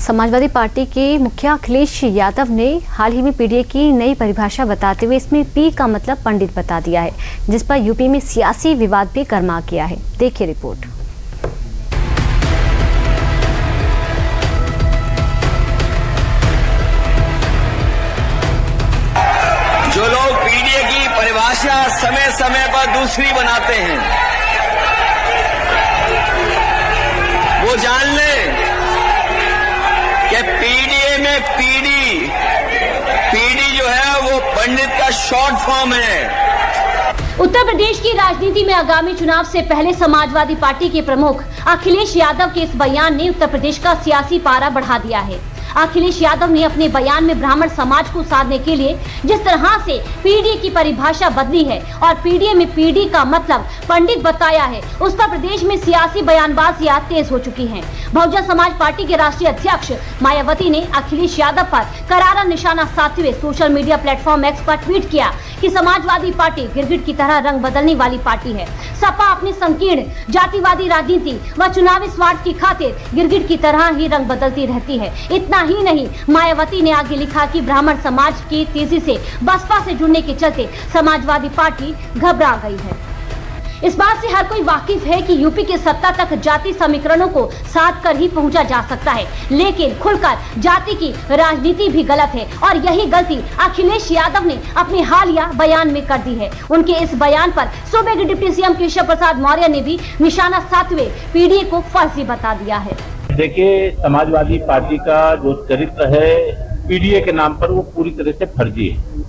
Samajwadi party के मुखिया अखिलेश यादव ने हाल ही में पीडीए की नई परिभाषा बताते हुए इसमें पी का मतलब पंडित बता दिया है, जिस पर यूपी में सियासी विवाद भी गर्मा गया है। देखिए रिपोर्ट। जो लोग पीडीए की परिभाषा समय समय पर दूसरी बनाते हैं, वो जान लें कि पीडीए में पीडी जो है वो पंडित का शॉर्ट फॉर्म है। उत्तर प्रदेश की राजनीति में आगामी चुनाव से पहले समाजवादी पार्टी के प्रमुख अखिलेश यादव के इस बयान ने उत्तर प्रदेश का सियासी पारा बढ़ा दिया है। अखिलेश यादव ने अपने बयान में ब्राह्मण समाज को साधने के लिए जिस तरह से पीडीए की परिभाषा बदली है और पीडीए में पीडी का मतलब पंडित बताया है, उस पर प्रदेश में सियासी बयानबाजियां तेज हो चुकी हैं। बहुजन समाज पार्टी के राष्ट्रीय अध्यक्ष मायावती ने अखिलेश यादव पर करारा निशाना साधते हुए सोशल मीडिया प्लेटफॉर्म एक्स पर ट्वीट किया कि समाजवादी पार्टी गिरगिट की तरह रंग बदलने वाली पार्टी है। सपा अपनी संकीर्ण जातिवादी राजनीति व चुनावी स्वार्थ की खातिर गिरगिट की तरह ही रंग बदलती रहती है। इतना ही नहीं, मायावती ने आगे लिखा कि ब्राह्मण समाज की तेजी से बसपा से जुड़ने के चलते समाजवादी पार्टी घबरा गई है। इस बात से हर कोई वाकिफ है कि यूपी के सत्ता तक जाति समीकरणों को साध कर ही पहुंचा जा सकता है, लेकिन खुलकर जाति की राजनीति भी गलत है और यही गलती अखिलेश यादव ने अपने हालिया बयान में कर दी है। उनके इस बयान पर सूबे के डिप्टी सीएम केशव प्रसाद मौर्य ने भी निशाना साधते हुए पीडीए को फर्जी बता दिया है। देखिए, समाजवादी पार्टी का जो चरित्र है पीडीए के नाम पर वो पूरी तरह से फर्जी है।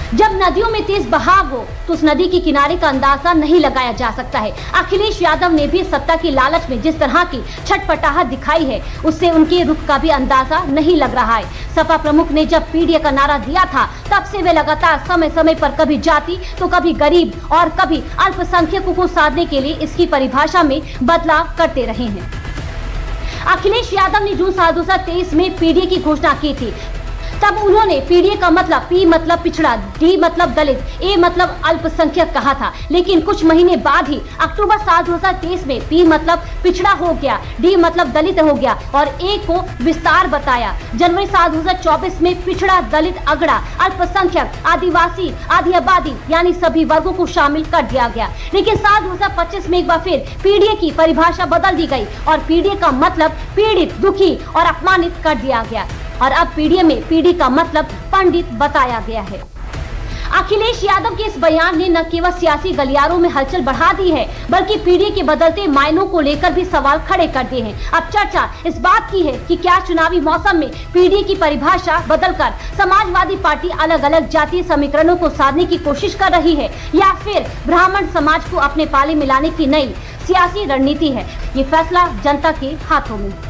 जब नदियों में तेज बहाव हो तो उस नदी के किनारे का अंदाजा नहीं लगाया जा सकता है। अखिलेश यादव ने भी सत्ता की लालच में जिस तरह की छटपटाहट दिखाई है, उससे उनके रुख का भी अंदाजा नहीं लग रहा है। सपा प्रमुख ने जब पीडीए का नारा दिया था, तब से वे लगातार समय समय पर कभी जाति तो कभी गरीब और कभी अल्पसंख्यकों को साधने के लिए इसकी परिभाषा में बदलाव करते रहे हैं। अखिलेश यादव ने जून साल 2023 में पीडीए की घोषणा की थी। तब उन्होंने पीडीए का मतलब पी मतलब पिछड़ा, डी मतलब दलित, ए मतलब अल्पसंख्यक कहा था, लेकिन कुछ महीने बाद ही अक्टूबर साल 2023 में पी मतलब पिछड़ा हो गया, डी मतलब दलित हो गया और ए को विस्तार बताया। जनवरी साल 2024 में पिछड़ा, दलित, अगड़ा, अल्पसंख्यक, आदिवासी, आधी आबादी यानी सभी वर्गों को शामिल कर दिया गया। लेकिन साल 2025 में एक बार फिर पीडीए की परिभाषा बदल दी गई और पीडीए का मतलब पीड़ित, दुखी और अपमानित कर दिया गया और अब पीडीए में पीडी का मतलब पंडित बताया गया है। अखिलेश यादव के इस बयान ने न केवल सियासी गलियारों में हलचल बढ़ा दी है, बल्कि पीडीए के बदलते मायनों को लेकर भी सवाल खड़े कर दिए हैं। अब चर्चा इस बात की है कि क्या चुनावी मौसम में पीडीए की परिभाषा बदलकर समाजवादी पार्टी अलग अलग जातीय समीकरणों को साधने की कोशिश कर रही है या फिर ब्राह्मण समाज को अपने पाले में लाने की नई सियासी रणनीति है। ये फैसला जनता के हाथों में।